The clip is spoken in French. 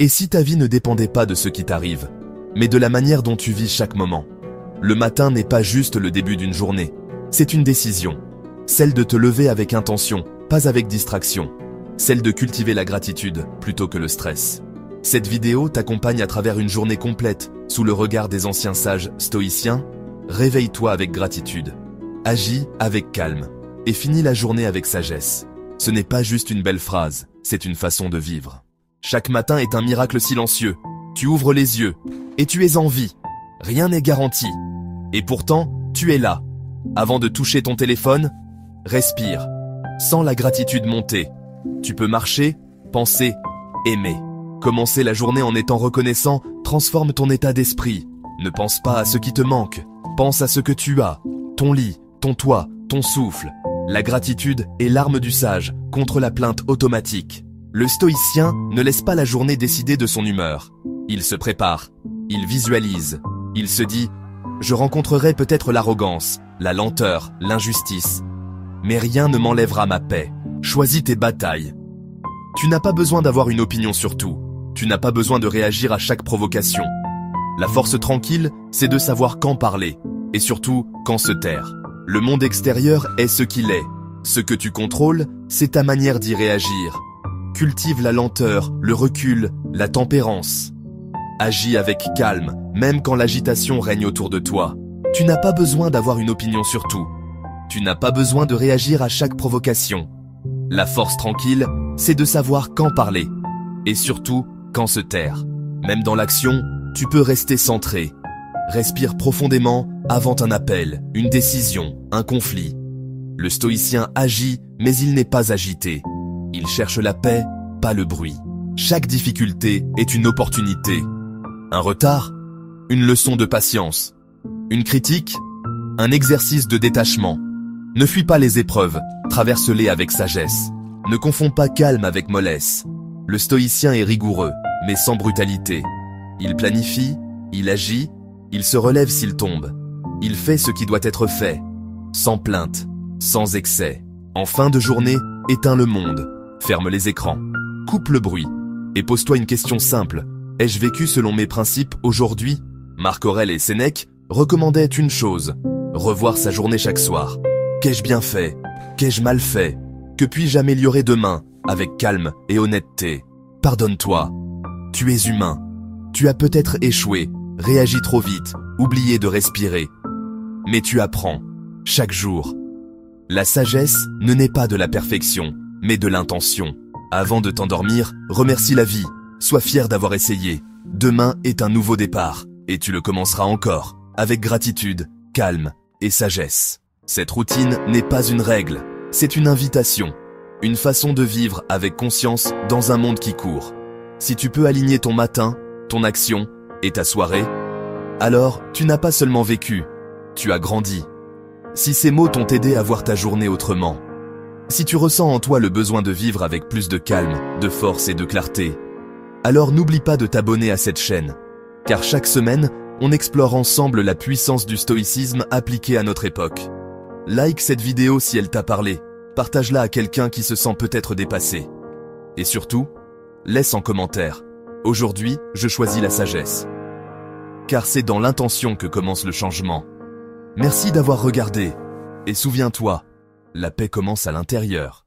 Et si ta vie ne dépendait pas de ce qui t'arrive, mais de la manière dont tu vis chaque moment? Le matin n'est pas juste le début d'une journée, c'est une décision. Celle de te lever avec intention, pas avec distraction. Celle de cultiver la gratitude plutôt que le stress. Cette vidéo t'accompagne à travers une journée complète, sous le regard des anciens sages stoïciens. Réveille-toi avec gratitude. Agis avec calme. Et finis la journée avec sagesse. Ce n'est pas juste une belle phrase, c'est une façon de vivre. Chaque matin est un miracle silencieux. Tu ouvres les yeux, et tu es en vie. Rien n'est garanti. Et pourtant, tu es là. Avant de toucher ton téléphone, respire. Sens la gratitude monter. Tu peux marcher, penser, aimer. Commencer la journée en étant reconnaissant transforme ton état d'esprit. Ne pense pas à ce qui te manque. Pense à ce que tu as. Ton lit, ton toit, ton souffle. La gratitude est l'arme du sage contre la plainte automatique. Le stoïcien ne laisse pas la journée décider de son humeur. Il se prépare. Il visualise. Il se dit « Je rencontrerai peut-être l'arrogance, la lenteur, l'injustice. Mais rien ne m'enlèvera ma paix. » Choisis tes batailles. Tu n'as pas besoin d'avoir une opinion sur tout. Tu n'as pas besoin de réagir à chaque provocation. La force tranquille, c'est de savoir quand parler, et surtout quand se taire. Le monde extérieur est ce qu'il est. Ce que tu contrôles, c'est ta manière d'y réagir. Cultive la lenteur, le recul, la tempérance. Agis avec calme, même quand l'agitation règne autour de toi. Tu n'as pas besoin d'avoir une opinion sur tout. Tu n'as pas besoin de réagir à chaque provocation. La force tranquille, c'est de savoir quand parler. Et surtout, quand se taire. Même dans l'action, tu peux rester centré. Respire profondément avant un appel, une décision, un conflit. Le stoïcien agit, mais il n'est pas agité. Il cherche la paix, pas le bruit. Chaque difficulté est une opportunité. Un retard, une leçon de patience. Une critique, un exercice de détachement. Ne fuis pas les épreuves, traverse-les avec sagesse. Ne confonds pas calme avec mollesse. Le stoïcien est rigoureux, mais sans brutalité. Il planifie, il agit, il se relève s'il tombe. Il fait ce qui doit être fait, sans plainte, sans excès. En fin de journée, éteins le monde, ferme les écrans, coupe le bruit, et pose-toi une question simple. Ai-je vécu selon mes principes aujourd'hui? Marc Aurèle et Sénèque recommandaient une chose, revoir sa journée chaque soir. Qu'ai-je bien fait? Qu'ai-je mal fait? Que puis-je améliorer demain, avec calme et honnêteté? Pardonne-toi. Tu es humain. Tu as peut-être échoué, réagi trop vite, oublié de respirer. Mais tu apprends, chaque jour. La sagesse ne naît pas de la perfection, mais de l'intention. Avant de t'endormir, remercie la vie. Sois fier d'avoir essayé. Demain est un nouveau départ, et tu le commenceras encore, avec gratitude, calme et sagesse. Cette routine n'est pas une règle, c'est une invitation. Une façon de vivre avec conscience dans un monde qui court. Si tu peux aligner ton matin, ton action et ta soirée, alors tu n'as pas seulement vécu, tu as grandi. Si ces mots t'ont aidé à voir ta journée autrement, si tu ressens en toi le besoin de vivre avec plus de calme, de force et de clarté, alors n'oublie pas de t'abonner à cette chaîne, car chaque semaine, on explore ensemble la puissance du stoïcisme appliquée à notre époque. Like cette vidéo si elle t'a parlé, partage-la à quelqu'un qui se sent peut-être dépassé. Et surtout, laisse en commentaire. Aujourd'hui, je choisis la sagesse. Car c'est dans l'intention que commence le changement. Merci d'avoir regardé. Et souviens-toi, la paix commence à l'intérieur.